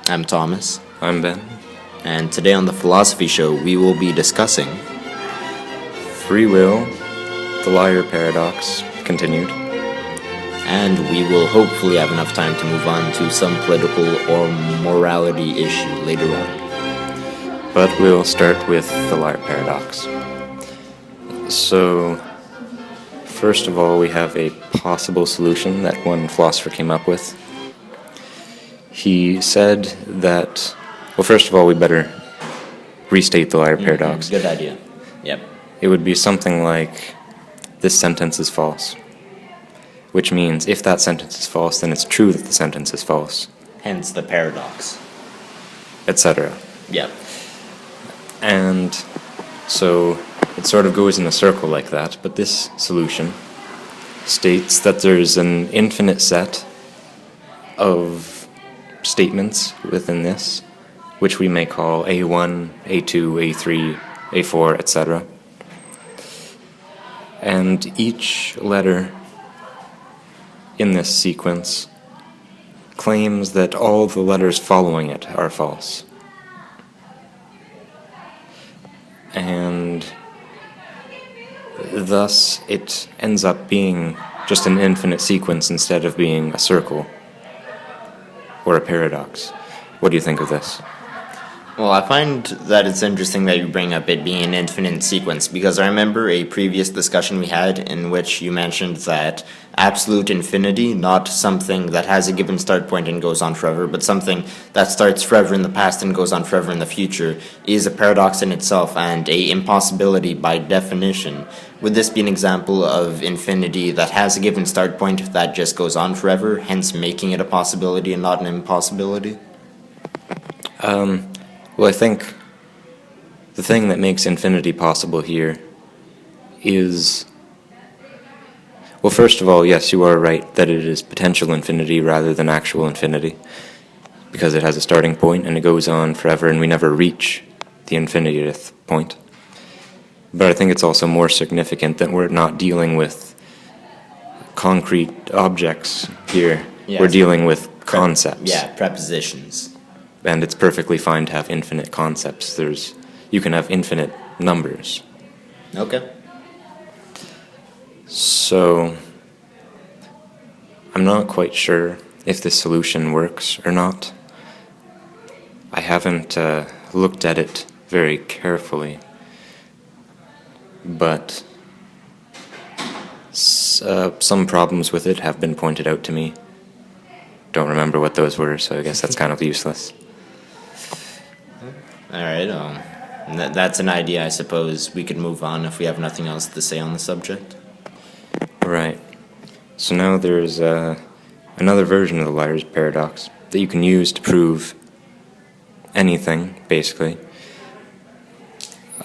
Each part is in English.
I'm Thomas. I'm Ben. And today on the Philosophy Show, we will be discussing Free will, the liar paradox, continued. And we will hopefully have enough time to move on to some political or morality issue later on. But we'll start with the liar paradox. So, first of all, we have a possible solution that one philosopher came up with. He said that, well, first of all, we better restate the liar paradox. Good idea. Yep. It would be something like, this sentence is false. Which means, if that sentence is false, then it's true that the sentence is false. Hence the paradox. Etc. Yep. And so it sort of goes in a circle like that, but this solution states that there's an infinite set of statements within this, which we may call A1, A2, A3, A4, etc. And each letter in this sequence claims that all the letters following it are false. And thus it ends up being just an infinite sequence instead of being a circle or a paradox. What do you think of this? Well, I find that it's interesting that you bring up it being an infinite sequence, because I remember a previous discussion we had in which you mentioned that absolute infinity, not something that has a given start point and goes on forever, but something that starts forever in the past and goes on forever in the future, is a paradox in itself and a impossibility by definition. Would this be an example of infinity that has a given start point that just goes on forever, hence making it a possibility and not an impossibility? Well, I think the thing that makes infinity possible here is, well, first of all, yes, you are right that it is potential infinity rather than actual infinity, because it has a starting point and it goes on forever and we never reach the infinitieth point. But I think it's also more significant that we're not dealing with concrete objects here. Yes. We're dealing with concepts. Prepositions. And it's perfectly fine to have infinite concepts. You can have infinite numbers. Okay. So, I'm not quite sure if this solution works or not. I haven't looked at it very carefully. But some problems with it have been pointed out to me. Don't remember what those were, so I guess that's kind of useless. Alright, that's an idea. I suppose we could move on if we have nothing else to say on the subject. Right. So now there's another version of the liar's paradox that you can use to prove anything, basically.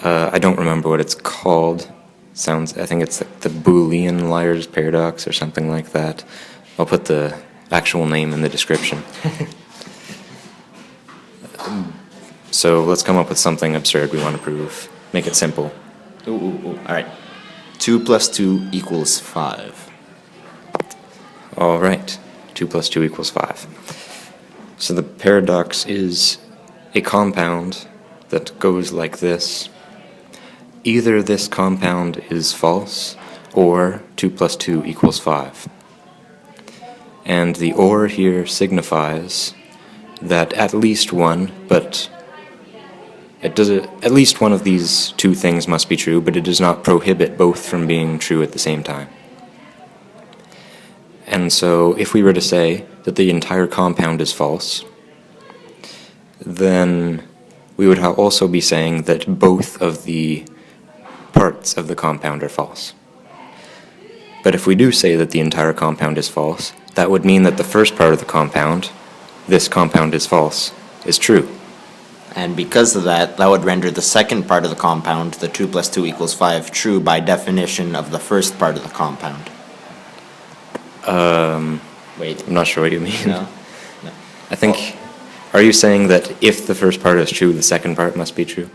I don't remember what it's called. I think it's like the Boolean liar's paradox or something like that. I'll put the actual name in the description. So let's come up with something absurd we want to prove. Make it simple. Alright. 2 plus 2 equals 5. All right. 2 plus 2 equals 5. So the paradox is a compound that goes like this. Either this compound is false, or 2 plus 2 equals 5. And the or here signifies that at least one, but at least one of these two things must be true, but it does not prohibit both from being true at the same time. And so if we were to say that the entire compound is false, then we would also be saying that both of the parts of the compound are false. But if we do say that the entire compound is false, that would mean that the first part of the compound, this compound is false, is true. And because of that, that would render the second part of the compound, the 2 plus 2 equals 5, true by definition of the first part of the compound. Wait. I'm not sure what you mean. No? I think, are you saying that if the first part is true, the second part must be true?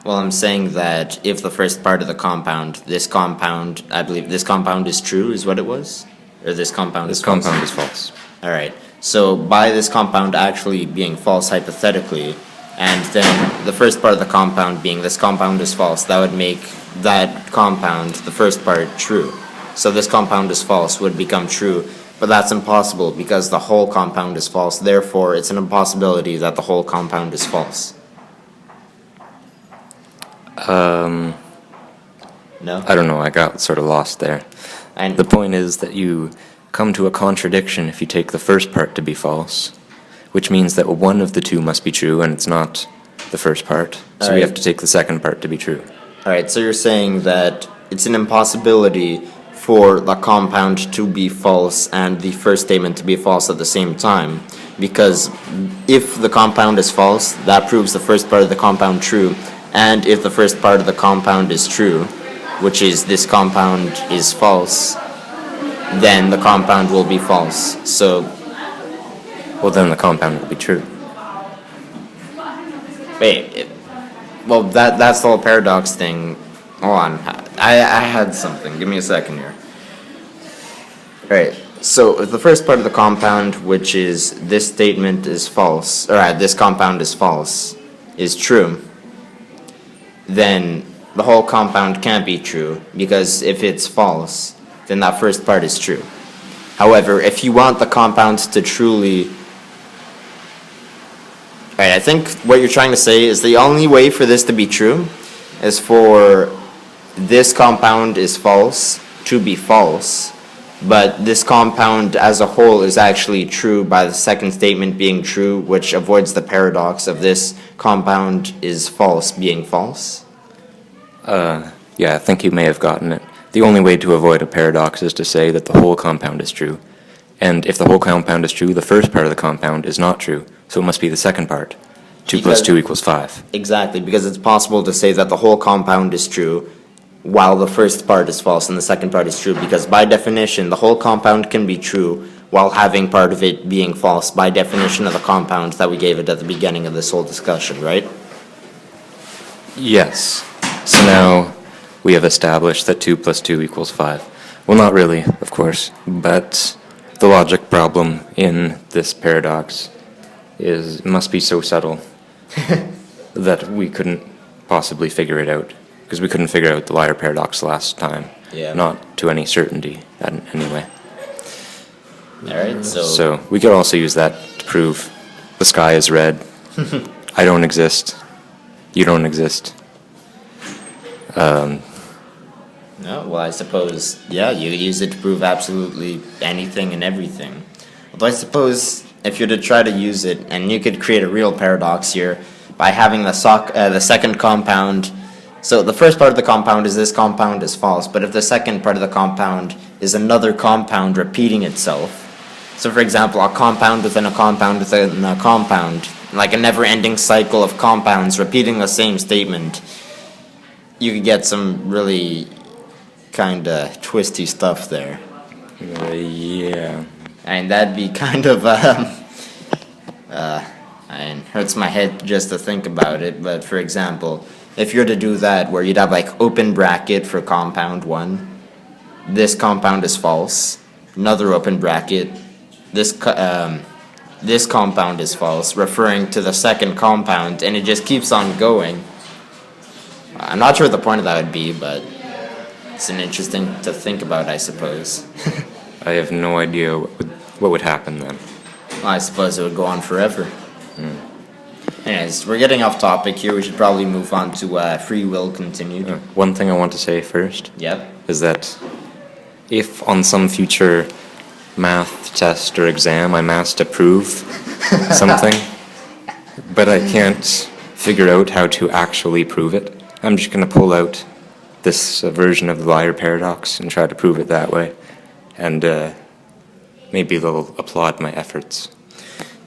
Well, I'm saying that if the first part of the compound, I believe this compound is true, is what it was? Or this compound is false? This compound is false. Alright. So by this compound actually being false hypothetically, and then the first part of the compound being this compound is false, that would make that compound, the first part, true. So this compound is false would become true, but that's impossible because the whole compound is false. Therefore, it's an impossibility that the whole compound is false. No? I don't know, I got sort of lost there. And The point is that you come to a contradiction if you take the first part to be false, which means that one of the two must be true and it's not the first part. So we Alright. have to take the second part to be true. Alright, so you're saying that it's an impossibility for the compound to be false and the first statement to be false at the same time, because if the compound is false, that proves the first part of the compound true, and if the first part of the compound is true, which is this compound is false, then the compound will be false. So, Well, then the compound will be true. wait, well, that's the whole paradox thing. Hold on, I had something. Give me a second here. Alright, so if the first part of the compound, which is this statement is false, or this compound is false, is true, then the whole compound can't be true, because if it's false, then that first part is true. However, if you want the compound to truly... Alright, I think what you're trying to say is the only way for this to be true is for this compound is false to be false, but this compound as a whole is actually true by the second statement being true, which avoids the paradox of this compound is false being false. Yeah, I think you may have gotten it. The only way to avoid a paradox is to say that the whole compound is true. And if the whole compound is true, the first part of the compound is not true. So it must be the second part. 2 plus Because- 2 equals 5. Exactly, because it's possible to say that the whole compound is true while the first part is false and the second part is true, because by definition, the whole compound can be true while having part of it being false by definition of the compound that we gave it at the beginning of this whole discussion, right? Yes. So now we have established that 2 plus 2 equals 5. Well, not really, of course, but the logic problem in this paradox must be so subtle that we couldn't possibly figure it out, because we couldn't figure out the liar paradox last time. Yeah. Not to any certainty, anyway. Alright, So we could also use that to prove the sky is red. I don't exist. You don't exist. No, well, I suppose, yeah, you could use it to prove absolutely anything and everything. Although I suppose if you're to try to use it, and you could create a real paradox here by having the second compound. So the first part of the compound is this compound is false, but if the second part of the compound is another compound repeating itself, so for example, a compound within a compound within a compound, like a never-ending cycle of compounds repeating the same statement, you could get some really kind of twisty stuff there. Yeah. And that'd be kind of, it hurts my head just to think about it, but for example, if you're to do that, where you'd have like open bracket for compound 1, this compound is false, another open bracket, this compound is false, referring to the second compound, and it just keeps on going. I'm not sure what the point of that would be, but it's an interesting to think about, I suppose. I have no idea what would happen then. Well, I suppose it would go on forever. Anyways, we're getting off topic here. We should probably move on to free will continued. One thing I want to say first Yep. is that if on some future math test or exam I'm asked to prove something, but I can't figure out how to actually prove it, I'm just going to pull out this version of the liar paradox and try to prove it that way. And maybe they'll applaud my efforts.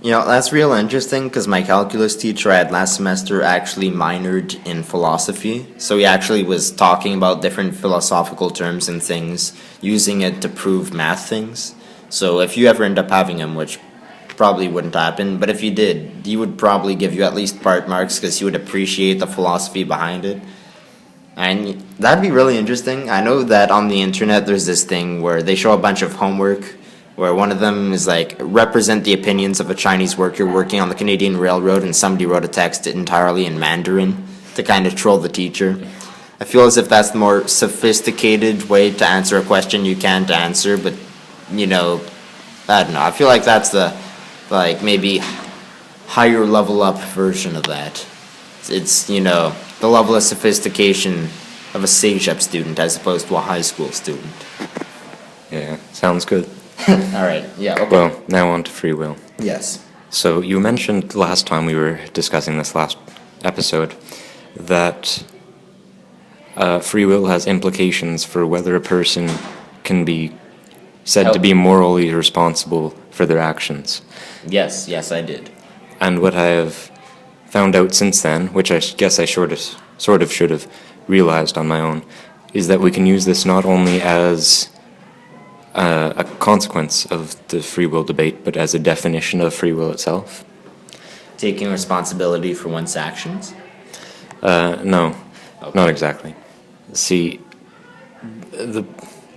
You know, that's real interesting because my calculus teacher I had last semester actually minored in philosophy. So he actually was talking about different philosophical terms and things, using it to prove math things. So if you ever end up having him, which probably wouldn't happen, but if you did, he would probably give you at least part marks because he would appreciate the philosophy behind it. And that'd be really interesting. I know that on the internet there's this thing where they show a bunch of homework where one of them is like represent the opinions of a Chinese worker working on the Canadian Railroad, and somebody wrote a text entirely in Mandarin to kind of troll the teacher. I feel as if that's the more sophisticated way to answer a question you can't answer, but you know, I don't know. I feel like that's the like maybe higher level up version of that. It's you know, the level of sophistication of a CEGEP student as opposed to a high school student. Yeah, sounds good. All right. Yeah. Okay. Well, now on to free will. Yes. So you mentioned last time we were discussing this last episode that free will has implications for whether a person can be said to be morally responsible for their actions. Yes. Yes, I did. And what I have found out since then, which I guess I sort of should have realized on my own, is that we can use this not only as a consequence of the free will debate, but as a definition of free will itself. Taking responsibility for one's actions? No, not exactly. See,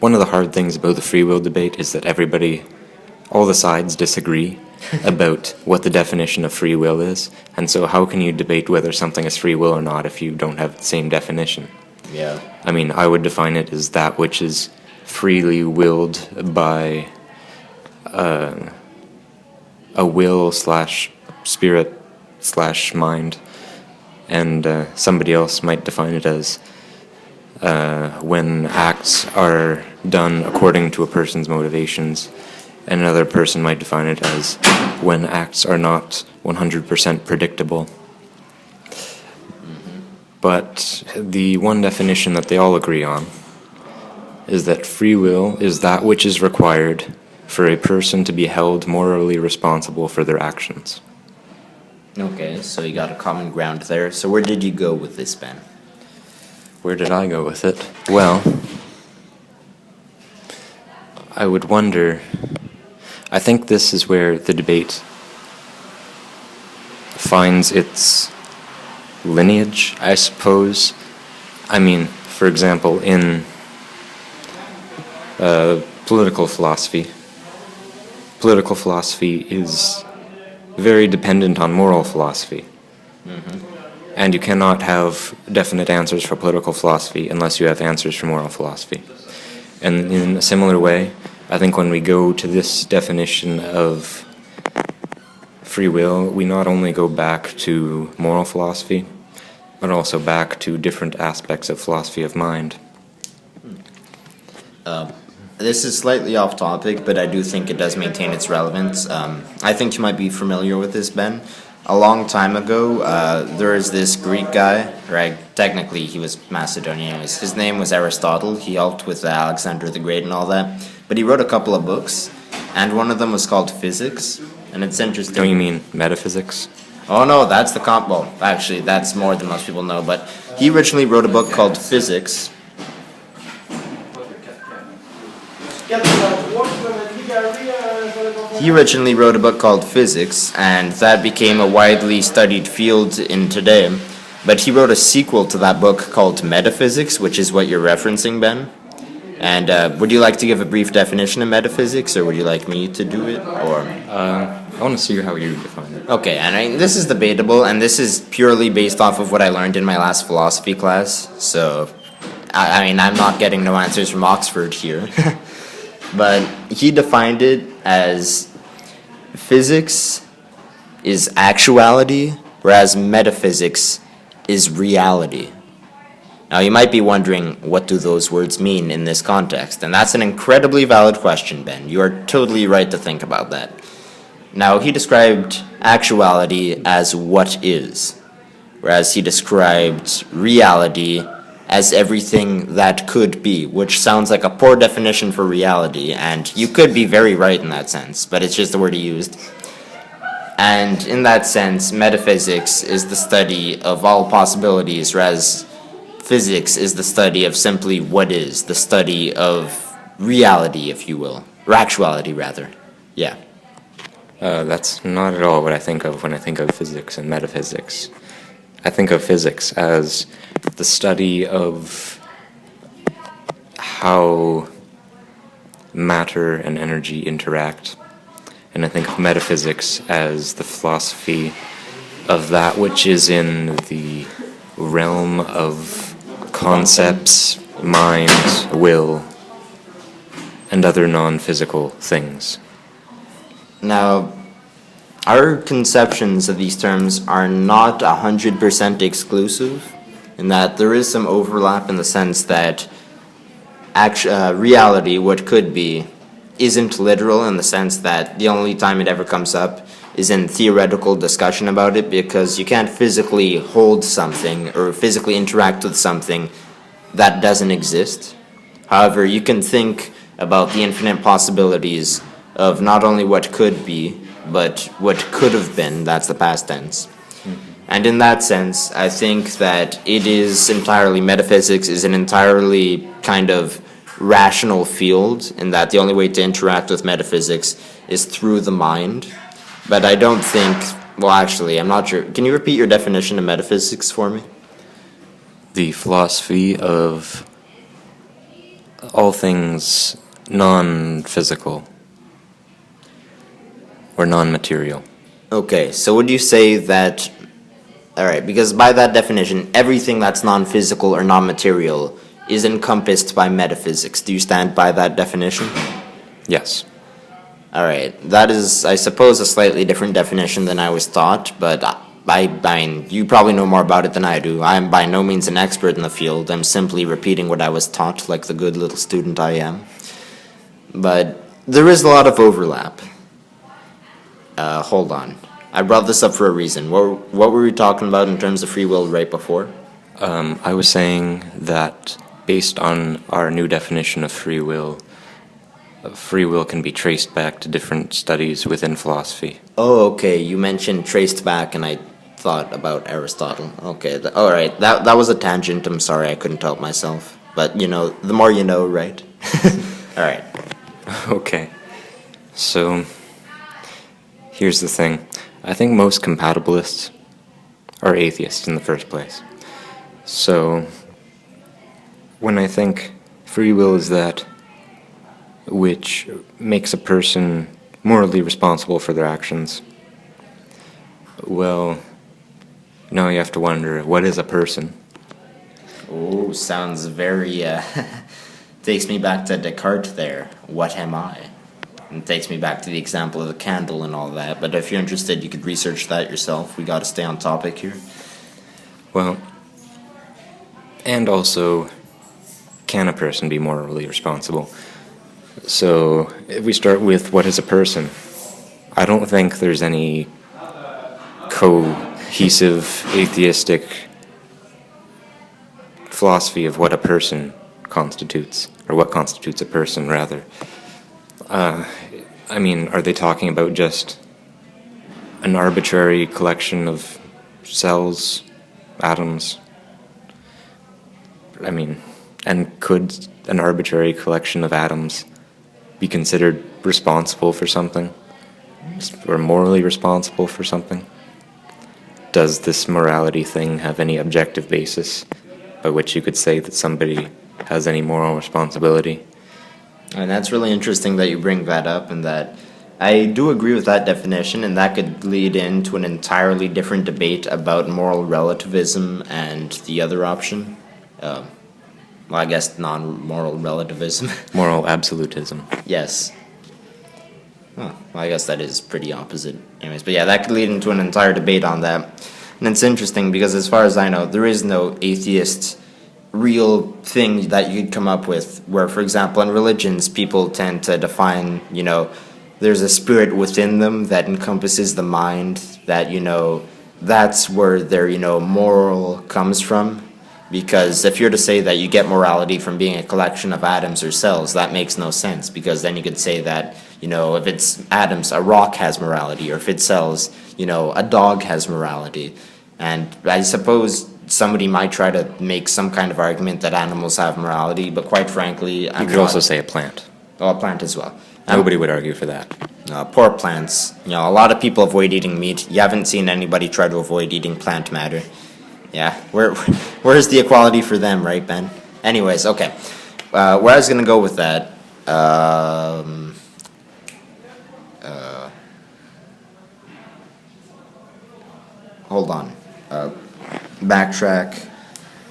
one of the hard things about the free will debate is that all the sides disagree about what the definition of free will is, and so how can you debate whether something is free will or not if you don't have the same definition? Yeah. I mean, I would define it as that which is freely willed by a will / spirit / mind, and somebody else might define it as when acts are done according to a person's motivations, and another person might define it as when acts are not 100% predictable. But the one definition that they all agree on is that free will is that which is required for a person to be held morally responsible for their actions. Okay, so you got a common ground there. So where did you go with this, Ben? Where did I go with it? Well, I would wonder. I think this is where the debate finds its lineage, I suppose. I mean, for example, in political philosophy is very dependent on moral philosophy. And you cannot have definite answers for political philosophy unless you have answers for moral philosophy. And in a similar way, I think when we go to this definition of free will, we not only go back to moral philosophy, but also back to different aspects of philosophy of mind. This is slightly off topic, but I do think it does maintain its relevance. I think you might be familiar with this, Ben. A long time ago, there is this Greek guy, right? Technically, he was Macedonian. Anyways. His name was Aristotle. He helped with Alexander the Great and all that. But he wrote a couple of books, and one of them was called Physics, and it's interesting. Don't you mean metaphysics? Oh no, that's the well, actually, that's more than most people know, but he originally wrote a book called Physics. He originally wrote a book called Physics, and that became a widely studied field in today. But he wrote a sequel to that book called Metaphysics, which is what you're referencing, Ben. And would you like to give a brief definition of metaphysics, or would you like me to do it? Or I want to see how you define it. okay, and this is debatable, and this is purely based off of what I learned in my last philosophy class. So, I mean, I'm not getting no answers from Oxford here. But he defined it as physics is actuality, whereas metaphysics is reality. Now, you might be wondering, what do those words mean in this context? And that's an incredibly valid question, Ben. You are totally right to think about that. Now, he described actuality as what is, whereas he described reality as everything that could be, which sounds like a poor definition for reality, and you could be very right in that sense, but it's just the word he used. And in that sense, metaphysics is the study of all possibilities, whereas physics is the study of simply what is, the study of reality, if you will, or actuality, rather. Yeah. That's not at all what I think of when I think of physics and metaphysics. I think of physics as the study of how matter and energy interact. And I think of metaphysics as the philosophy of that which is in the realm of concepts, mind, will, and other non-physical things. Now, our conceptions of these terms are not 100% exclusive, in that there is some overlap in the sense that reality, what could be, isn't literal in the sense that the only time it ever comes up is in theoretical discussion about it, because you can't physically hold something or physically interact with something that doesn't exist. However, you can think about the infinite possibilities of not only what could be, but what could have been. That's the past tense. And in that sense, I think that it is entirely, metaphysics is an entirely kind of rational field, in that the only way to interact with metaphysics is through the mind. But I don't think, well, actually, I'm not sure. Can you repeat your definition of metaphysics for me? The philosophy of all things non-physical or non-material. Okay, so would you say that, all right, because by that definition, everything that's non-physical or non-material is encompassed by metaphysics. Do you stand by that definition? Yes. All right, that is, I suppose, a slightly different definition than I was taught, but I mean, you probably know more about it than I do. I am by no means an expert in the field. I'm simply repeating what I was taught, like the good little student I am. But there is a lot of overlap. Hold on. I brought this up for a reason. What were we talking about in terms of free will right before? I was saying that based on our new definition of free will can be traced back to different studies within philosophy. Oh, okay. You mentioned traced back, and I thought about Aristotle. Okay, all right. That was a tangent. I'm sorry, I couldn't help myself. But, you know, the more you know, right? All right. Okay. So, here's the thing. I think most compatibilists are atheists in the first place. So, when I think free will is that which makes a person morally responsible for their actions, well, now you have to wonder, what is a person? Oh, sounds very, takes me back to Descartes there. What am I? And takes me back to the example of the candle and all that. But if you're interested, you could research that yourself. We got to stay on topic here. Well, and also, can a person be morally responsible? So, if we start with what is a person, I don't think there's any cohesive atheistic philosophy of what a person constitutes, or what constitutes a person, rather. I mean, are they talking about just an arbitrary collection of cells, atoms? I mean, and could an arbitrary collection of atoms be considered responsible for something? Or morally responsible for something? Does this morality thing have any objective basis by which you could say that somebody has any moral responsibility? And that's really interesting that you bring that up, and that I do agree with that definition, and that could lead into an entirely different debate about moral relativism and the other option. Well, I guess non-moral relativism. Moral absolutism. Yes. Well, I guess that is pretty opposite. Anyways, but yeah, that could lead into an entire debate on that. And it's interesting because as far as I know, there is no atheist real thing that you could come up with where, for example, in religions, people tend to define, you know, there's a spirit within them that encompasses the mind, that, you know, that's where their, you know, moral comes from. Because if you're to say that you get morality from being a collection of atoms or cells, that makes no sense, because then you could say that, you know, if it's atoms, a rock has morality, or if it's cells, you know, a dog has morality. And I suppose somebody might try to make some kind of argument that animals have morality, but quite frankly, You could also say a plant. Oh, a plant as well. Nobody would argue for that. Poor plants. You know, a lot of people avoid eating meat. You haven't seen anybody try to avoid eating plant matter. Yeah, where's the equality for them, right, Ben? Anyways, okay. Where I was going to go with that, Um, Hold on. Backtrack.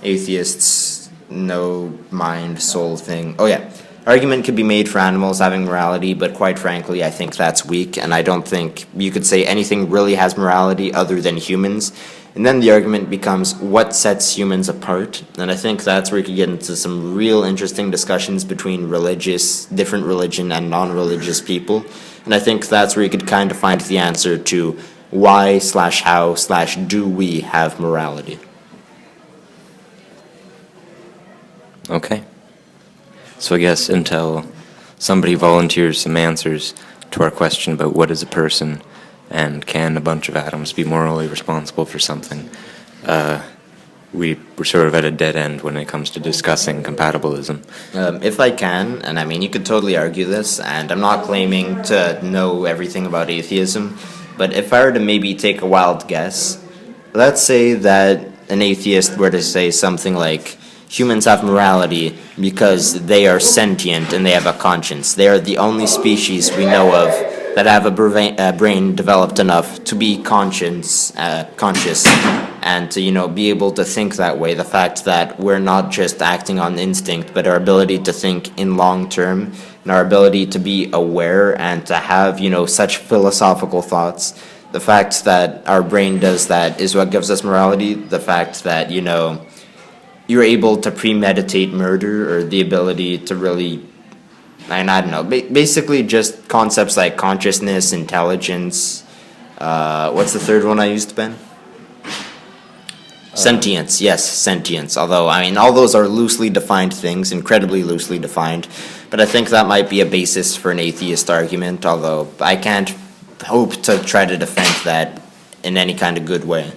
Atheists, no mind, soul thing. Oh, yeah. Argument could be made for animals having morality, but quite frankly, I think that's weak, and I don't think you could say anything really has morality other than humans. And then the argument becomes, what sets humans apart? And I think that's where you could get into some real interesting discussions between different religion and non-religious people. And I think that's where you could kind of find the answer to why/how/do we have morality. Okay. So I guess until somebody volunteers some answers to our question about what is a person and can a bunch of atoms be morally responsible for something, we're sort of at a dead end when it comes to discussing compatibilism. If I can, and I mean, you could totally argue this, and I'm not claiming to know everything about atheism, but if I were to maybe take a wild guess, let's say that an atheist were to say something like, humans have morality because they are sentient and they have a conscience. They are the only species we know of that have a brain developed enough to be conscious and to, be able to think that way. The fact that we're not just acting on instinct, but our ability to think in long term and our ability to be aware and to have, such philosophical thoughts. The fact that our brain does that is what gives us morality. The fact that, you're able to premeditate murder, or the ability to really, I don't know, basically just concepts like consciousness, intelligence. What's the third one I used, Ben? Sentience, yes, sentience. Although, all those are loosely defined things, incredibly loosely defined. But I think that might be a basis for an atheist argument, although I can't hope to try to defend that in any kind of good way.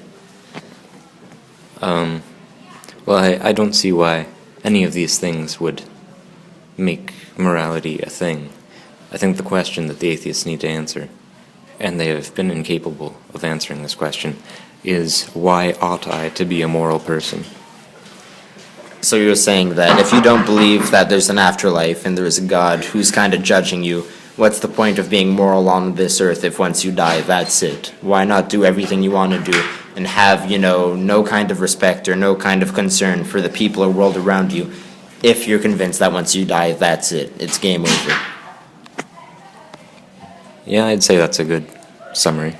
Well, I don't see why any of these things would make morality a thing. I think the question that the atheists need to answer, and they have been incapable of answering this question, is why ought I to be a moral person? So you're saying that if you don't believe that there's an afterlife and there is a God who's kind of judging you, what's the point of being moral on this earth if once you die, that's it? Why not do everything you want to do and have, no kind of respect or no kind of concern for the people or world around you if you're convinced that once you die, that's it, it's game over? Yeah, I'd say that's a good summary.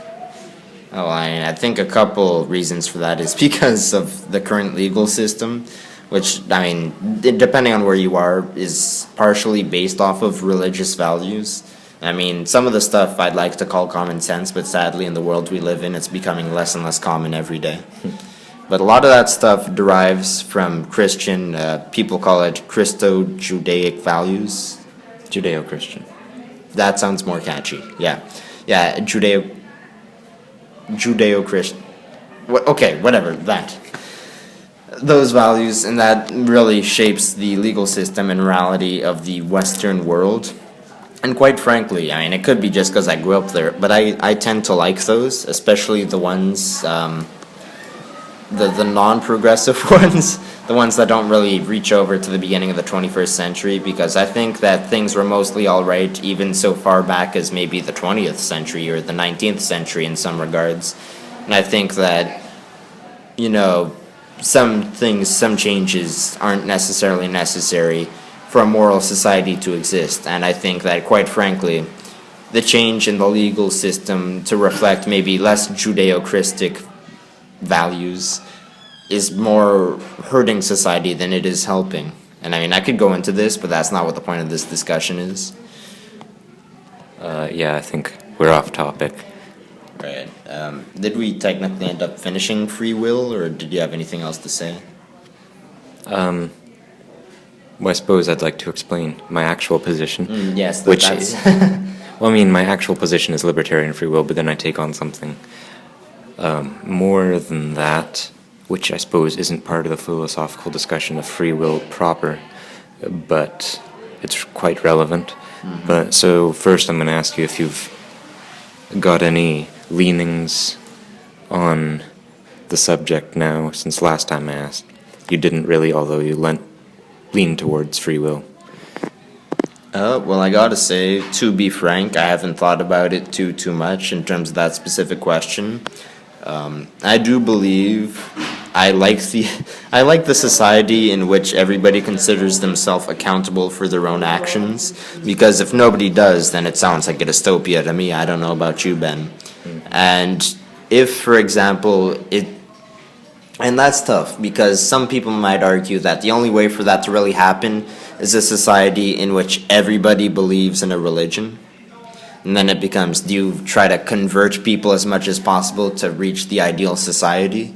Oh, I think a couple reasons for that is because of the current legal system, which, depending on where you are, is partially based off of religious values. Some of the stuff I'd like to call common sense, but sadly in the world we live in, it's becoming less and less common every day. But a lot of that stuff derives from Christian, people call it Christo-Judaic values. Judeo-Christian. That sounds more catchy, yeah. Yeah, Judeo-Christian. Okay, whatever, that. Those values, and that really shapes the legal system and morality of the Western world. And quite frankly, it could be just because I grew up there, but I tend to like those, especially the ones, the non-progressive ones, the ones that don't really reach over to the beginning of the 21st century, because I think that things were mostly alright even so far back as maybe the 20th century or the 19th century in some regards. And I think that, some changes aren't necessarily necessary for a moral society to exist. And I think that, quite frankly, the change in the legal system to reflect maybe less Judeo-Christic values is more hurting society than it is helping. And I could go into this, but that's not what the point of this discussion is. Yeah, I think we're off topic. Right. Did we technically end up finishing free will, or did you have anything else to say? Well, I suppose I'd like to explain my actual position. Yes, that's... Well, my actual position is libertarian free will, but then I take on something more than that, which I suppose isn't part of the philosophical discussion of free will proper, but it's quite relevant. Mm-hmm. But so first I'm going to ask you if you've got any leanings on the subject now since last time I asked. You didn't really, although you lean towards free will. Well, I gotta say, to be frank, I haven't thought about it too much in terms of that specific question. I do believe I like the I like the society in which everybody considers themselves accountable for their own actions. Because if nobody does, then it sounds like a dystopia to me. I don't know about you, Ben. And if, for example, and that's tough because some people might argue that the only way for that to really happen is a society in which everybody believes in a religion. And then it becomes, do you try to convert people as much as possible to reach the ideal society?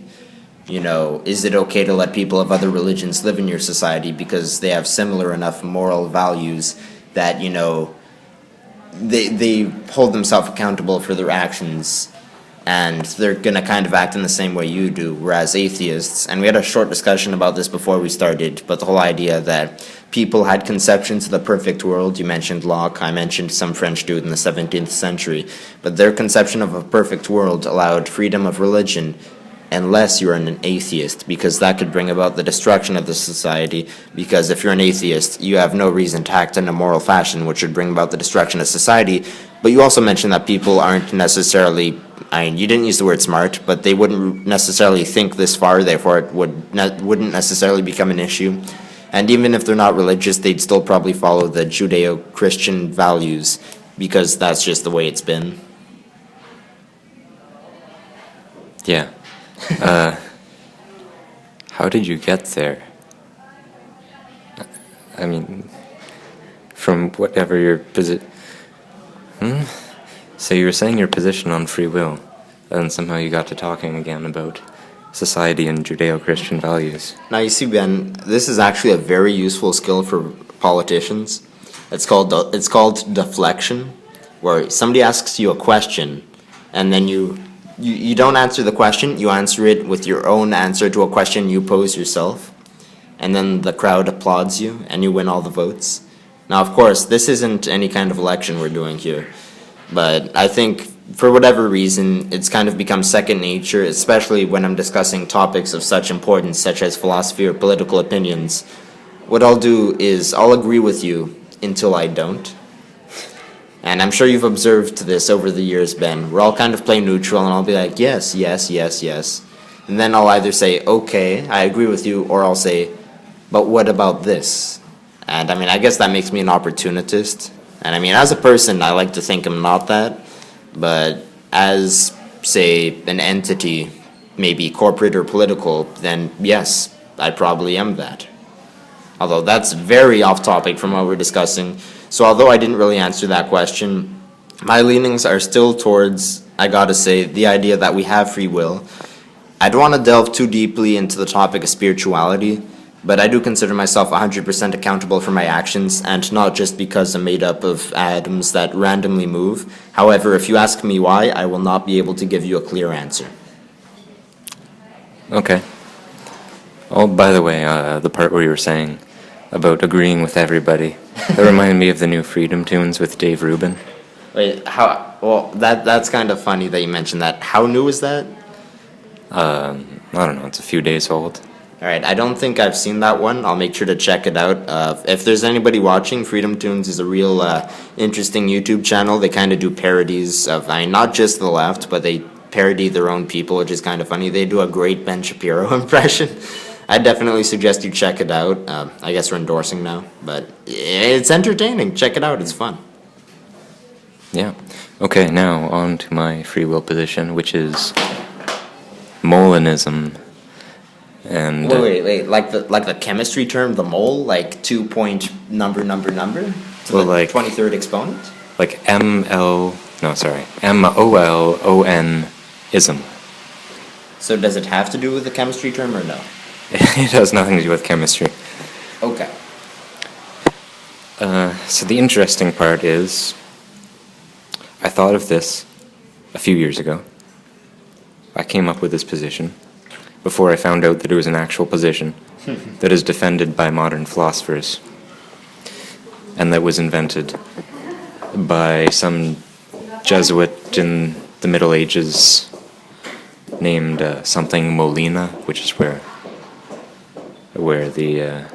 You know, is it okay to let people of other religions live in your society because they have similar enough moral values that, you know, they hold themselves accountable for their actions and they're going to kind of act in the same way you do, whereas atheists, and we had a short discussion about this before we started, but the whole idea that people had conceptions of the perfect world, you mentioned Locke, I mentioned some French dude in the 17th century, but their conception of a perfect world allowed freedom of religion unless you're an atheist, because that could bring about the destruction of the society, because if you're an atheist, you have no reason to act in a moral fashion, which would bring about the destruction of society. But you also mentioned that people aren't necessarily, I mean, you didn't use the word smart, but they wouldn't necessarily think this far, therefore it wouldn't necessarily become an issue. And even if they're not religious, they'd still probably follow the Judeo-Christian values, because that's just the way it's been. Yeah. How did you get there? I mean, from whatever your position... So you were saying your position on free will, and somehow you got to talking again about society and Judeo-Christian values. Now you see, Ben, this is actually a very useful skill for politicians. It's called deflection, where somebody asks you a question, and then you don't answer the question, you answer it with your own answer to a question you pose yourself, and then the crowd applauds you, and you win all the votes. Now, of course, this isn't any kind of election we're doing here, but I think for whatever reason, it's kind of become second nature, especially when I'm discussing topics of such importance, such as philosophy or political opinions. What I'll do is I'll agree with you until I don't. And I'm sure you've observed this over the years, Ben. We're all kind of play neutral, and I'll be like, yes, yes, yes, yes. And then I'll either say, okay, I agree with you, or I'll say, but what about this? And I mean, I guess that makes me an opportunist. And I mean, as a person, I like to think I'm not that. But as, say, an entity, maybe corporate or political, then yes, I probably am that. Although that's very off topic from what we're discussing. So although I didn't really answer that question, my leanings are still towards, I gotta say, the idea that we have free will. I don't want to delve too deeply into the topic of spirituality, but I do consider myself 100% accountable for my actions, and not just because I'm made up of atoms that randomly move. However, if you ask me why, I will not be able to give you a clear answer. Okay. Oh, by the way, the part where you were saying about agreeing with everybody, that reminded me of the new Freedom tunes with Dave Rubin. Wait, how? Well, that's kind of funny that you mentioned that. How new is that? I don't know, it's a few days old. All right, I don't think I've seen that one. I'll make sure to check it out. If there's anybody watching, Freedom Tunes is a real interesting YouTube channel. They kind of do parodies of, I mean, not just the left, but they parody their own people, which is kind of funny. They do a great Ben Shapiro impression. I definitely suggest you check it out. I guess we're endorsing now, but it's entertaining. Check it out. It's fun. Yeah. Okay, now on to my free will position, which is Molonism. And wait, like the chemistry term, the mole, like 2-point number to well, the like 23rd exponent? Like M-O-L-N-ism. So does it have to do with the chemistry term or no? It has nothing to do with chemistry. Okay. So the interesting part is, I thought of this a few years ago. I came up with this position before I found out that it was an actual position that is defended by modern philosophers, and that was invented by some Jesuit in the Middle Ages named something Molina, which is where the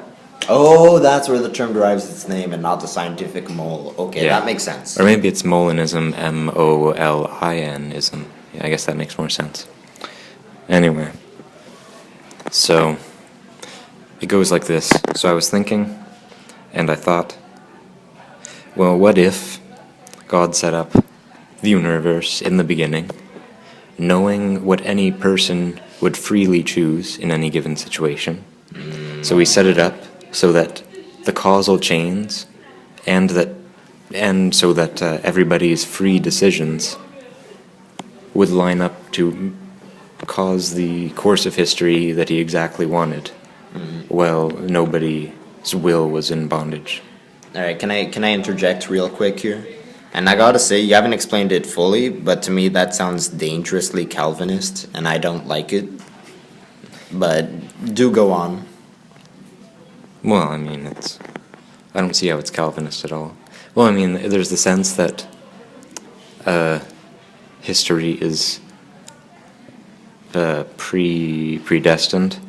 Oh, that's where the term derives its name and not the scientific mole. Okay, Yeah. that makes sense. Or maybe it's Molinism, Molinism. Yeah, I guess that makes more sense. Anyway, so it goes like this. So I was thinking, and I thought, well, what if God set up the universe in the beginning, knowing what any person would freely choose in any given situation? So we set it up so that the causal chains and so that everybody's free decisions would line up to cause the course of history that he exactly wanted. Well, nobody's will was in bondage. All right, can I interject real quick here? And I gotta say, you haven't explained it fully, but to me that sounds dangerously Calvinist, and I don't like it. But do go on. Well, I mean, I don't see how it's Calvinist at all. Well, I mean, there's the sense that history is predestined,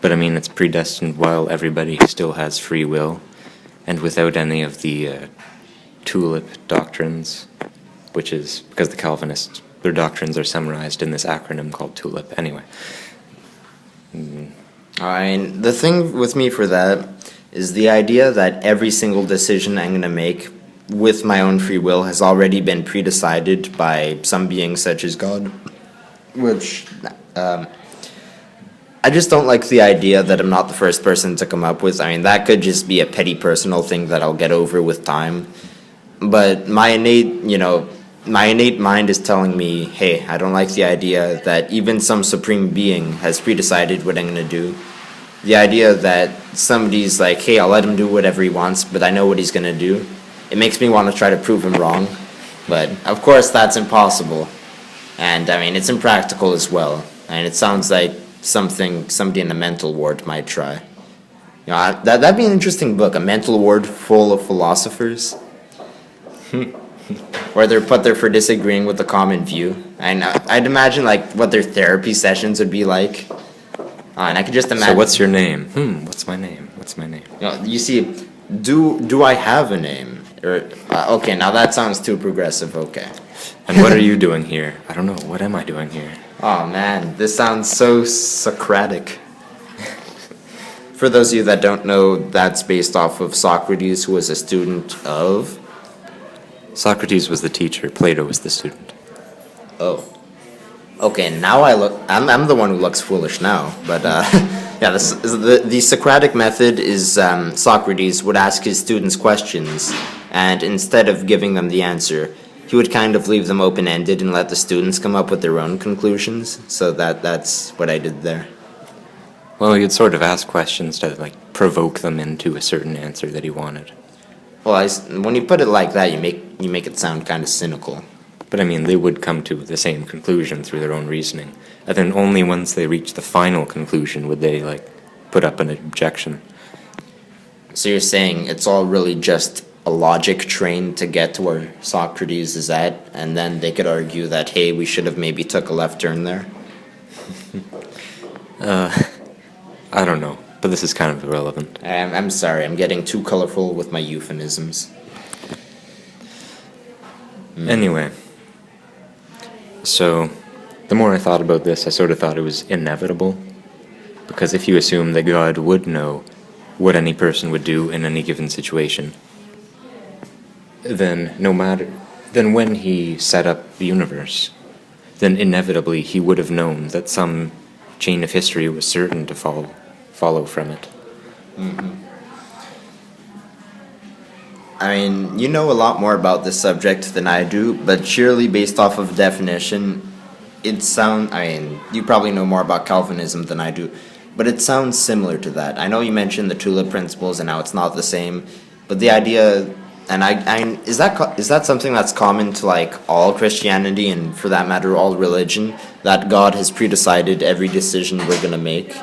but I mean, it's predestined while everybody still has free will, and without any of the tulip doctrines, which is because the Calvinists, their doctrines are summarized in this acronym called TULIP. Anyway. Alright, the thing with me for that is the idea that every single decision I'm going to make with my own free will has already been predecided by some being such as God, which I just don't like the idea that I'm not the first person to come up with. I mean, that could just be a petty personal thing that I'll get over with time, but my innate mind is telling me, hey, I don't like the idea that even some supreme being has predecided what I'm going to do. The idea that somebody's like, hey, I'll let him do whatever he wants, but I know what he's going to do. It makes me want to try to prove him wrong. But, of course, that's impossible. And, I mean, it's impractical as well. And it sounds like something somebody in a mental ward might try. You know, that'd be an interesting book, a mental ward full of philosophers. Where they're put there for disagreeing with the common view. And I'd imagine, like, what their therapy sessions would be like. And I could just imagine. So what's your name? What's my name? What's my name? You see, do I have a name? Or okay, now that sounds too progressive. Okay. And what are you doing here? I don't know. What am I doing here? Oh man, this sounds so Socratic. For those of you that don't know, that's based off of Socrates, who was a student of. Socrates was the teacher. Plato was the student. Oh. Okay, now I'm the one who looks foolish now, but yeah, the Socratic Method is Socrates would ask his students questions, and instead of giving them the answer, he would kind of leave them open-ended and let the students come up with their own conclusions, so that's what I did there. Well, you'd sort of ask questions to, like, provoke them into a certain answer that he wanted. Well, when you put it like that, you make it sound kind of cynical. But I mean, they would come to the same conclusion through their own reasoning. And then only once they reach the final conclusion would they, like, put up an objection. So you're saying it's all really just a logic train to get to where Socrates is at, and then they could argue that, hey, we should have maybe took a left turn there? I don't know, but this is kind of irrelevant. I'm sorry, I'm getting too colorful with my euphemisms. Anyway. So, the more I thought about this, I sort of thought it was inevitable. Because if you assume that God would know what any person would do in any given situation, then when he set up the universe, then inevitably he would have known that some chain of history was certain to follow from it. Mm-hmm. I mean, you know a lot more about this subject than I do, but surely based off of definition, you probably know more about Calvinism than I do, but it sounds similar to that. I know you mentioned the tulip principles and how it's not the same, but the idea, and is that something that's common to, like, all Christianity and, for that matter, all religion, that God has predecided every decision we're going to make?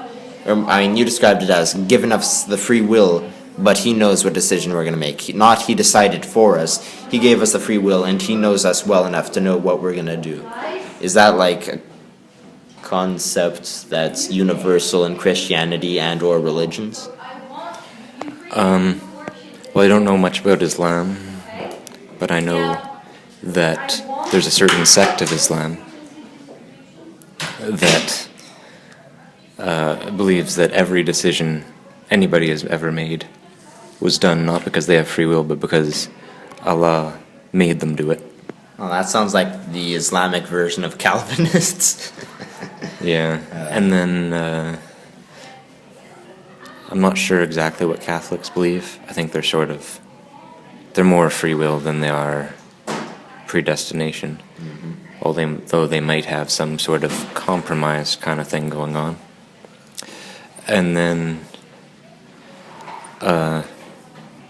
You described it as given us the free will, but he knows what decision we're going to make. He decided for us. He gave us the free will, and he knows us well enough to know what we're going to do. Is that like a concept that's universal in Christianity and or religions? Well, I don't know much about Islam, but I know that there's a certain sect of Islam that believes that every decision anybody has ever made was done not because they have free will, but because Allah made them do it. Well, that sounds like the Islamic version of Calvinists. Yeah, and then I'm not sure exactly what Catholics believe. I think they're more free will than they are predestination. Though they might have some sort of compromise kind of thing going on. And then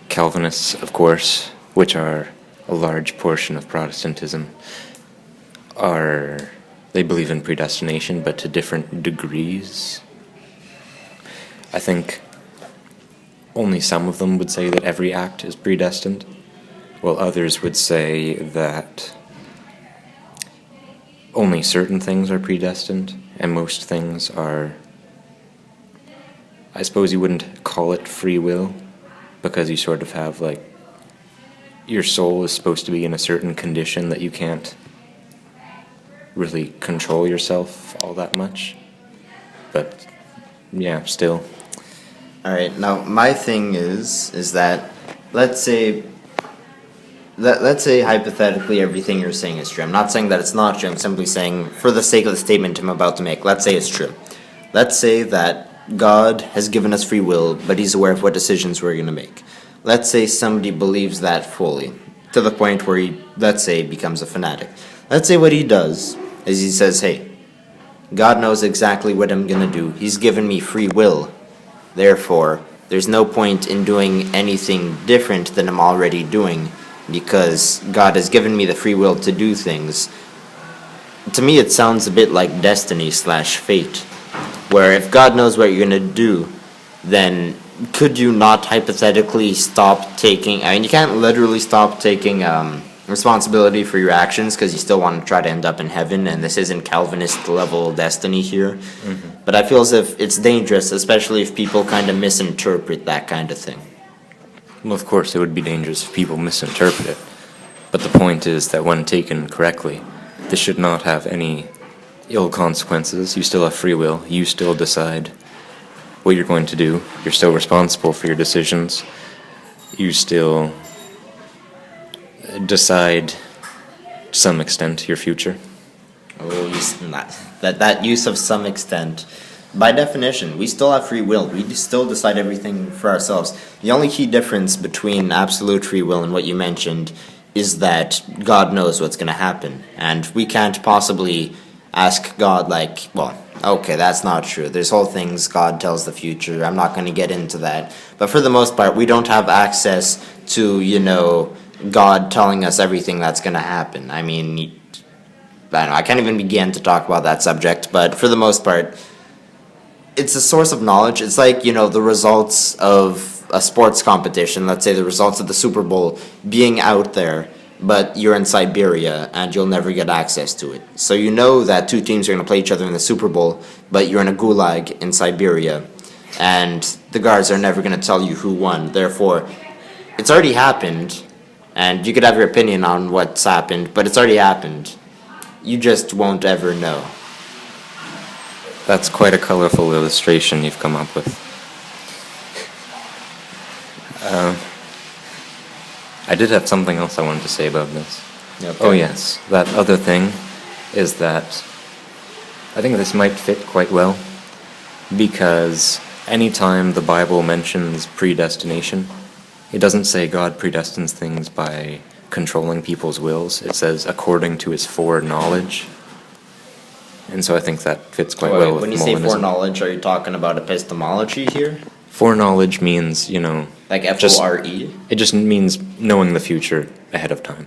Calvinists, of course, which are a large portion of Protestantism, they believe in predestination, but to different degrees. I think only some of them would say that every act is predestined, while others would say that only certain things are predestined, and most things are, I suppose you wouldn't call it free will, because you sort of have, like, your soul is supposed to be in a certain condition that you can't really control yourself all that much. But, yeah, still. Alright, now my thing is that let's say hypothetically everything you're saying is true. I'm not saying that it's not true, I'm simply saying for the sake of the statement I'm about to make, let's say it's true. Let's say that God has given us free will, but he's aware of what decisions we're going to make. Let's say somebody believes that fully, to the point where he, let's say, becomes a fanatic. Let's say what he does is he says, hey, God knows exactly what I'm going to do. He's given me free will. Therefore, there's no point in doing anything different than I'm already doing, because God has given me the free will to do things. To me, it sounds a bit like destiny/fate, where if God knows what you're going to do, then could you not hypothetically stop taking, I mean, you can't literally stop taking responsibility for your actions because you still want to try to end up in heaven, and this isn't Calvinist level destiny here. But I feel as if it's dangerous, especially if people kind of misinterpret that kind of thing. Well, of course, it would be dangerous if people misinterpret it. But the point is that when taken correctly, this should not have any ill consequences. You still have free will. You still decide what you're going to do. You're still responsible for your decisions. You still decide, to some extent, your future. Oh, that use of some extent. By definition, we still have free will. We still decide everything for ourselves. The only key difference between absolute free will and what you mentioned is that God knows what's going to happen. And we can't possibly ask God, like, well, okay, that's not true. There's whole things God tells the future. I'm not going to get into that. But for the most part, we don't have access to, God telling us everything that's going to happen. I mean, I don't know, I can't even begin to talk about that subject, but for the most part, it's a source of knowledge. It's like, the results of a sports competition, let's say the results of the Super Bowl being out there, but you're in Siberia and you'll never get access to it. So you know that two teams are going to play each other in the Super Bowl, but you're in a gulag in Siberia, and the guards are never going to tell you who won. Therefore, it's already happened, and you could have your opinion on what's happened, but it's already happened. You just won't ever know. That's quite a colorful illustration you've come up with. I did have something else I wanted to say about this. Okay. Oh yes, that other thing is that I think this might fit quite well, because anytime the Bible mentions predestination, it doesn't say God predestines things by controlling people's wills. It says according to his foreknowledge. And so I think that fits quite well with when you say Molonism. foreknowledge, are you talking about epistemology here? Foreknowledge means, Like Fore? it just means knowing the future ahead of time.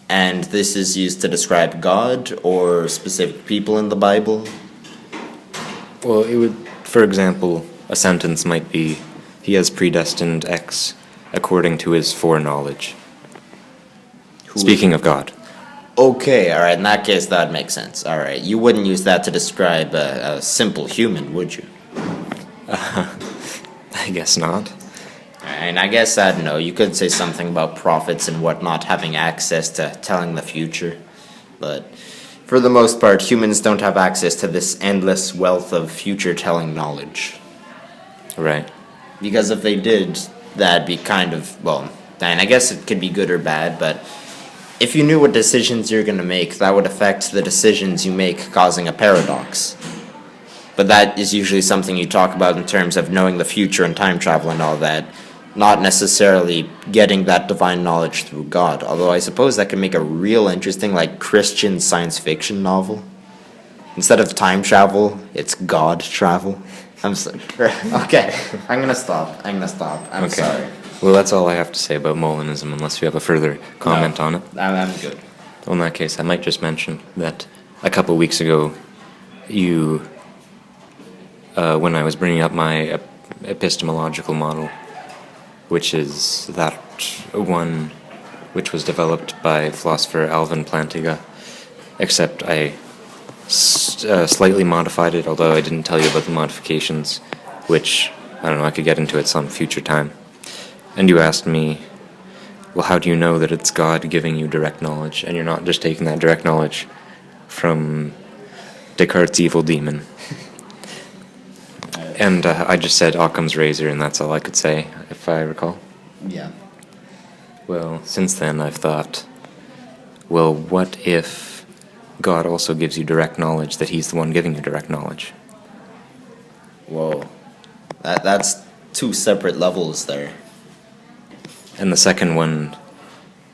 And this is used to describe God or specific people in the Bible? Well, it would, for example, a sentence might be, he has predestined X according to his foreknowledge. Speaking of God. Okay, alright, in that case that makes sense. Alright, you wouldn't use that to describe a simple human, would you? I guess not. And I guess, I don't know, you could say something about prophets and whatnot having access to telling the future. But for the most part, humans don't have access to this endless wealth of future-telling knowledge. Right. Because if they did, that'd be kind of, well, and I guess it could be good or bad, but if you knew what decisions you're going to make, that would affect the decisions you make, causing a paradox. But that is usually something you talk about in terms of knowing the future and time travel and all that, not necessarily getting that divine knowledge through God. Although I suppose that could make a real interesting, like, Christian science fiction novel. Instead of time travel, it's God travel. I'm sorry. Okay, I'm gonna stop. I'm sorry. Well, that's all I have to say about Molinism, unless you have a further comment on it. I'm good. Well, in that case, I might just mention that a couple weeks ago, you, when I was bringing up my epistemological model, which is that one which was developed by philosopher Alvin Plantinga, except I slightly modified it, although I didn't tell you about the modifications, which, I don't know, I could get into at some future time. And you asked me, well, how do you know that it's God giving you direct knowledge, and you're not just taking that direct knowledge from Descartes' evil demon? And I just said Occam's razor, and that's all I could say, if I recall. Yeah. Well, since then I've thought, well, what if God also gives you direct knowledge that he's the one giving you direct knowledge? Whoa. That's two separate levels there. And the second one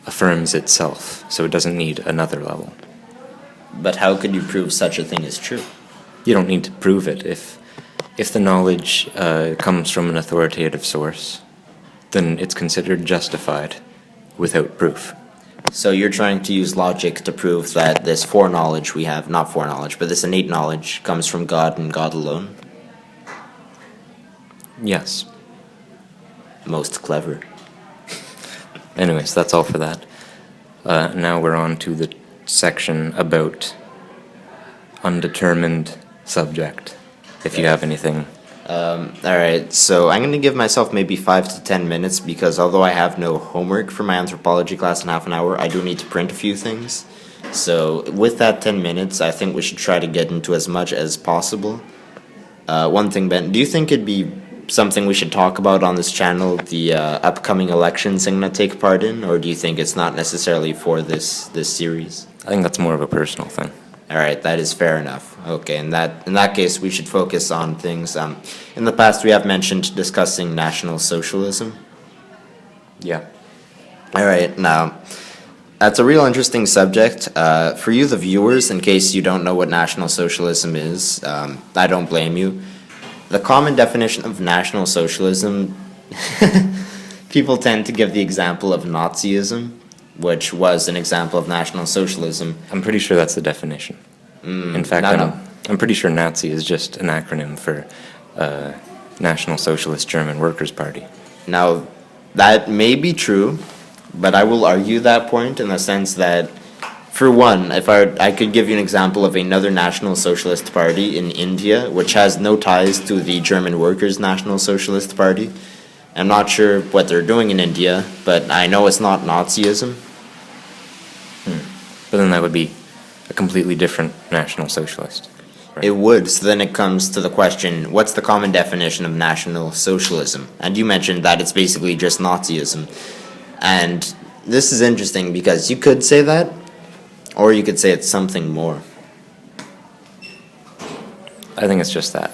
affirms itself, so it doesn't need another level. But how could you prove such a thing is true? You don't need to prove it. If the knowledge comes from an authoritative source, then it's considered justified without proof. So you're trying to use logic to prove that this foreknowledge we have, not foreknowledge, but this innate knowledge comes from God and God alone? Yes. Most clever. Anyways, that's all for that. Now we're on to the section about undetermined subject, if you have anything. Alright, so I'm going to give myself maybe 5 to 10 minutes because although I have no homework for my anthropology class in half an hour, I do need to print a few things. So with that 10 minutes, I think we should try to get into as much as possible. One thing, Ben, do you think it'd be something we should talk about on this channel, the upcoming elections I'm going to take part in, or do you think it's not necessarily for this series? I think that's more of a personal thing. Alright, that is fair enough. Okay, in that case, we should focus on things. In the past, we have mentioned discussing National Socialism. Yeah. Alright, now, that's a real interesting subject. For you, the viewers, in case you don't know what National Socialism is, I don't blame you. The common definition of National Socialism, people tend to give the example of Nazism, which was an example of National Socialism. I'm pretty sure that's the definition. In fact, I'm pretty sure Nazi is just an acronym for National Socialist German Workers' Party. Now, that may be true, but I will argue that point in the sense that, for one, if I could give you an example of another National Socialist Party in India, which has no ties to the German Workers' National Socialist Party. I'm not sure what they're doing in India, but I know it's not Nazism. But then that would be a completely different National Socialist. Right? It would. So then it comes to the question, what's the common definition of National Socialism? And you mentioned that it's basically just Nazism. And this is interesting because you could say that, or you could say it's something more. I think it's just that.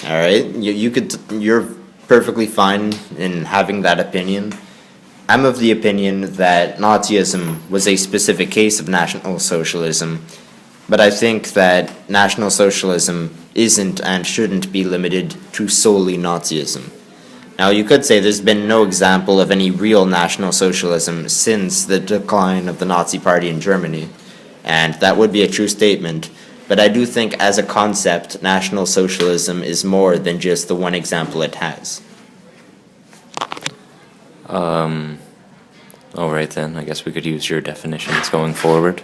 All right, you're perfectly fine in having that opinion. I'm of the opinion that Nazism was a specific case of National Socialism, but I think that National Socialism isn't and shouldn't be limited to solely Nazism. Now, you could say there's been no example of any real National Socialism since the decline of the Nazi Party in Germany, and that would be a true statement, but I do think as a concept, National Socialism is more than just the one example it has. Alright then, I guess we could use your definitions going forward.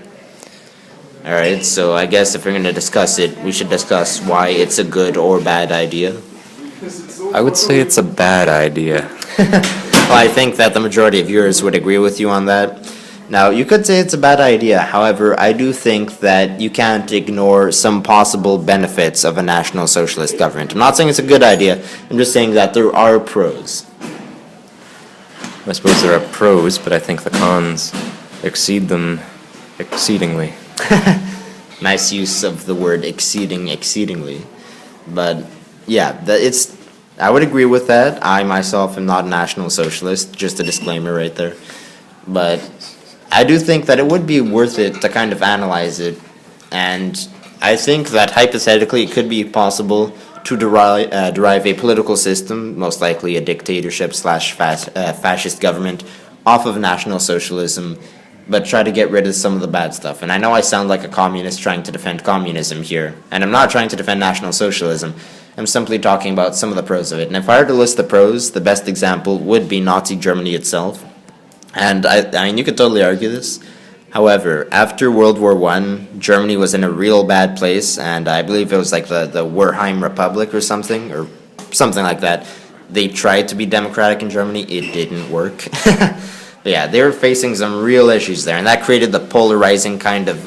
Alright, so I guess if we're going to discuss it, we should discuss why it's a good or bad idea. I would say it's a bad idea. Well, I think that the majority of viewers would agree with you on that. Now, you could say it's a bad idea. However, I do think that you can't ignore some possible benefits of a National Socialist government. I'm not saying it's a good idea. I'm just saying that there are pros. I suppose there are pros, but I think the cons exceed them exceedingly. Nice use of the word exceedingly. But yeah, I would agree with that. I myself am not a National Socialist, just a disclaimer right there. But I do think that it would be worth it to kind of analyze it, and I think that hypothetically it could be possible to derive a political system, most likely a dictatorship slash fascist government, off of National Socialism, but try to get rid of some of the bad stuff. And I know I sound like a communist trying to defend communism here, and I'm not trying to defend National Socialism. I'm simply talking about some of the pros of it. And if I were to list the pros, the best example would be Nazi Germany itself. And I mean, you could totally argue this. However, after World War I, Germany was in a real bad place, and I believe it was like the Wehrheim Republic or something like that. They tried to be democratic in Germany. It didn't work. But yeah, they were facing some real issues there, and that created the polarizing kind of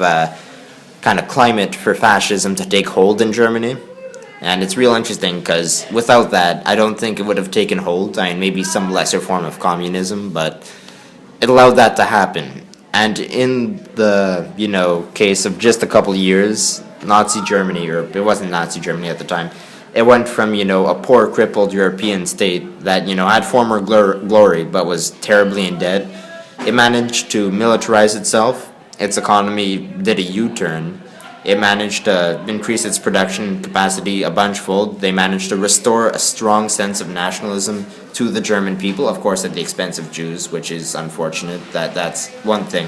climate for fascism to take hold in Germany. And it's real interesting because without that, I don't think it would have taken hold. I mean, maybe some lesser form of communism, but it allowed that to happen. And in the, case of just a couple years, Nazi Germany, or it wasn't Nazi Germany at the time, it went from, a poor, crippled European state that, had former glory but was terribly in debt. It managed to militarize itself. Its economy did a U-turn. It managed to increase its production capacity a bunchfold. They managed to restore a strong sense of nationalism to the German people, of course at the expense of Jews, which is unfortunate. That's one thing.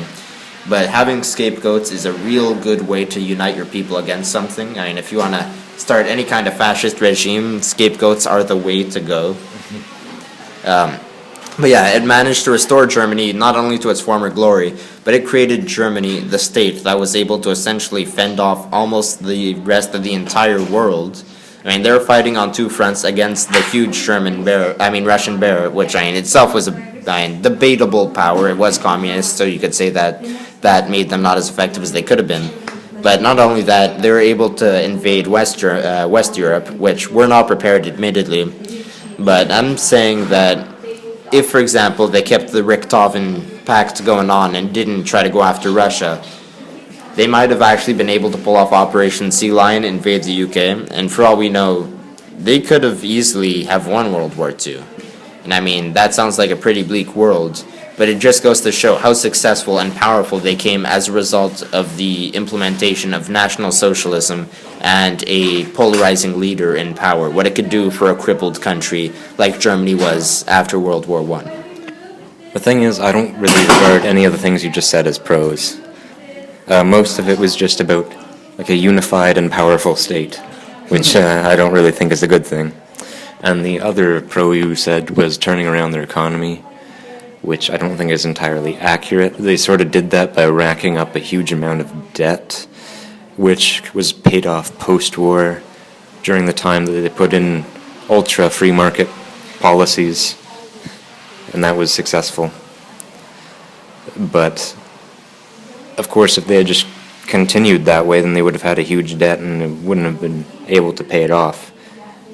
But having scapegoats is a real good way to unite your people against something. I mean, if you want to start any kind of fascist regime, scapegoats are the way to go. But yeah, it managed to restore Germany not only to its former glory, but it created Germany, the state, that was able to essentially fend off almost the rest of the entire world. I mean, they were fighting on two fronts against the huge Russian bear, which itself was a debatable power. It was communist, so you could say that made them not as effective as they could have been. But not only that, they were able to invade West Europe, which we're not prepared, admittedly. But I'm saying that if, for example, they kept the Richtofen Pact going on and didn't try to go after Russia, they might have actually been able to pull off Operation Sea Lion, invade the UK, and for all we know, they could have easily have won World War II. And I mean, that sounds like a pretty bleak world, but it just goes to show how successful and powerful they came as a result of the implementation of National Socialism and a polarizing leader in power, what it could do for a crippled country like Germany was after World War I. The thing is, I don't really regard any of the things you just said as pros. Most of it was just about like a unified and powerful state, which I don't really think is a good thing. And the other pro you said was turning around their economy, which I don't think is entirely accurate. They sort of did that by racking up a huge amount of debt, which was paid off post-war during the time that they put in ultra-free market policies, and that was successful. But, of course, if they had just continued that way, then they would have had a huge debt and it wouldn't have been able to pay it off,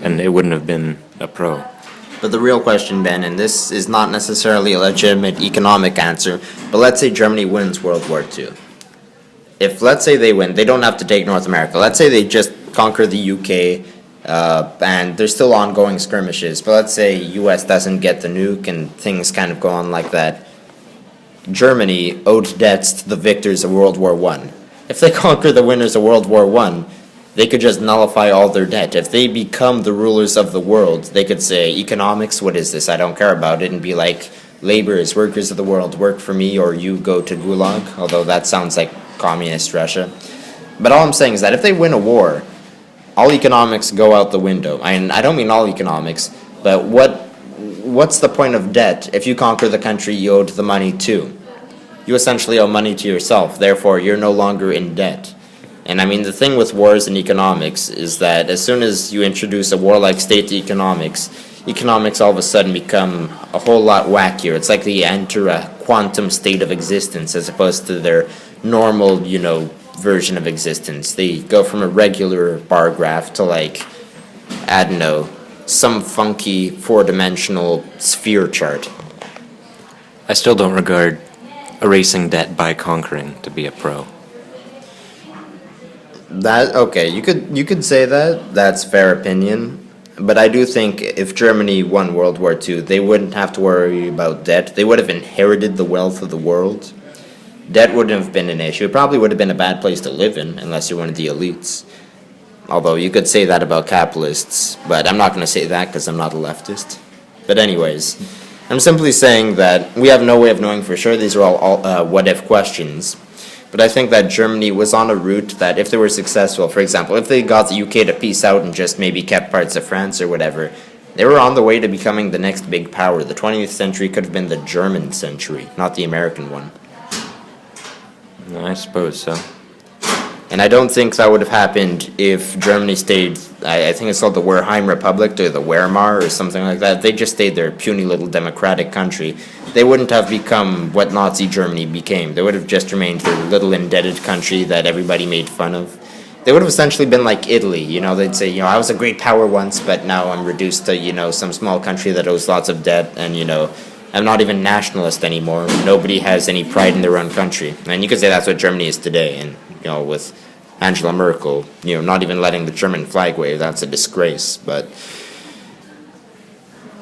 and it wouldn't have been a pro. But the real question, Ben, and this is not necessarily a legitimate economic answer, but let's say Germany wins World War II. If, let's say they win, they don't have to take North America. Let's say they just conquer the UK, and there's still ongoing skirmishes, but let's say US doesn't get the nuke and things kind of go on like that. Germany owed debts to the victors of World War I. If they conquer the winners of World War I, they could just nullify all their debt. If they become the rulers of the world, they could say, economics, what is this? I don't care about it, and be like, laborers, workers of the world, work for me or you go to Gulag, although that sounds like communist Russia. But all I'm saying is that if they win a war, all economics go out the window. I don't mean all economics, but what's the point of debt if you conquer the country you owed the money to? You essentially owe money to yourself, therefore you're no longer in debt. And I mean, the thing with wars and economics is that as soon as you introduce a warlike state to economics all of a sudden become a whole lot wackier. It's like they enter a quantum state of existence as opposed to their normal, version of existence. They go from a regular bar graph to, like, I don't know, some funky four-dimensional sphere chart. I still don't regard erasing debt by conquering to be a pro. That okay, you could say that. That's fair opinion. But I do think if Germany won World War II, they wouldn't have to worry about debt. They would have inherited the wealth of the world. Debt wouldn't have been an issue. It probably would have been a bad place to live in, unless you're one of the elites. Although you could say that about capitalists, but I'm not going to say that because I'm not a leftist. But anyways, I'm simply saying that we have no way of knowing for sure. These are all what-if questions. But I think that Germany was on a route that if they were successful, for example, if they got the UK to peace out and just maybe kept parts of France or whatever, they were on the way to becoming the next big power. The 20th century could have been the German century, not the American one. I suppose so. And I don't think that would have happened if Germany stayed, I think it's called the Wehrheim Republic, or the Wehrmacht, or something like that. If they just stayed their puny little democratic country, they wouldn't have become what Nazi Germany became. They would have just remained their little indebted country that everybody made fun of. They would have essentially been like Italy. They'd say, I was a great power once, but now I'm reduced to, some small country that owes lots of debt, and, I'm not even nationalist anymore. Nobody has any pride in their own country. And you could say that's what Germany is today, and, with Angela Merkel, not even letting the German flag wave, that's a disgrace. But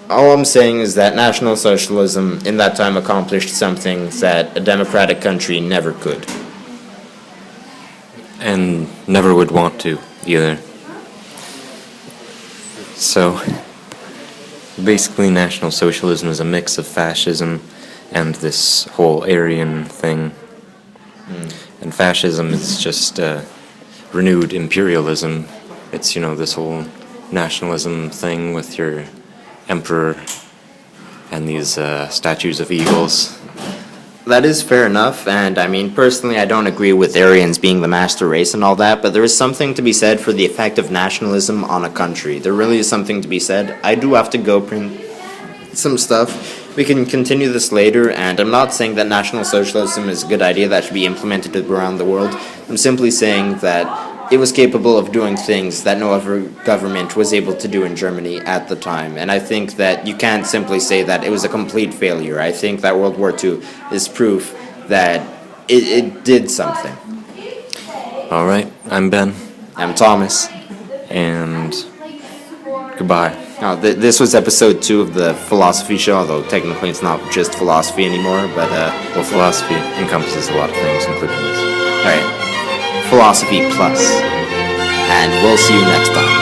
all I'm saying is that National Socialism in that time accomplished something that a democratic country never could. And never would want to, either. So, basically National Socialism is a mix of fascism and this whole Aryan thing. And fascism is just renewed imperialism. It's, this whole nationalism thing with your emperor and these statues of eagles. That is fair enough, and I mean, personally, I don't agree with Aryans being the master race and all that, but there is something to be said for the effect of nationalism on a country. There really is something to be said. I do have to go print some stuff. We can continue this later, and I'm not saying that National Socialism is a good idea that should be implemented around the world. I'm simply saying that it was capable of doing things that no other government was able to do in Germany at the time. And I think that you can't simply say that it was a complete failure. I think that World War II is proof that it did something. All right, I'm Ben. I'm Thomas. And goodbye. This was episode 2 of the philosophy show, although technically it's not just philosophy anymore, but well, philosophy encompasses a lot of things, including this. Alright. Philosophy plus. And we'll see you next time.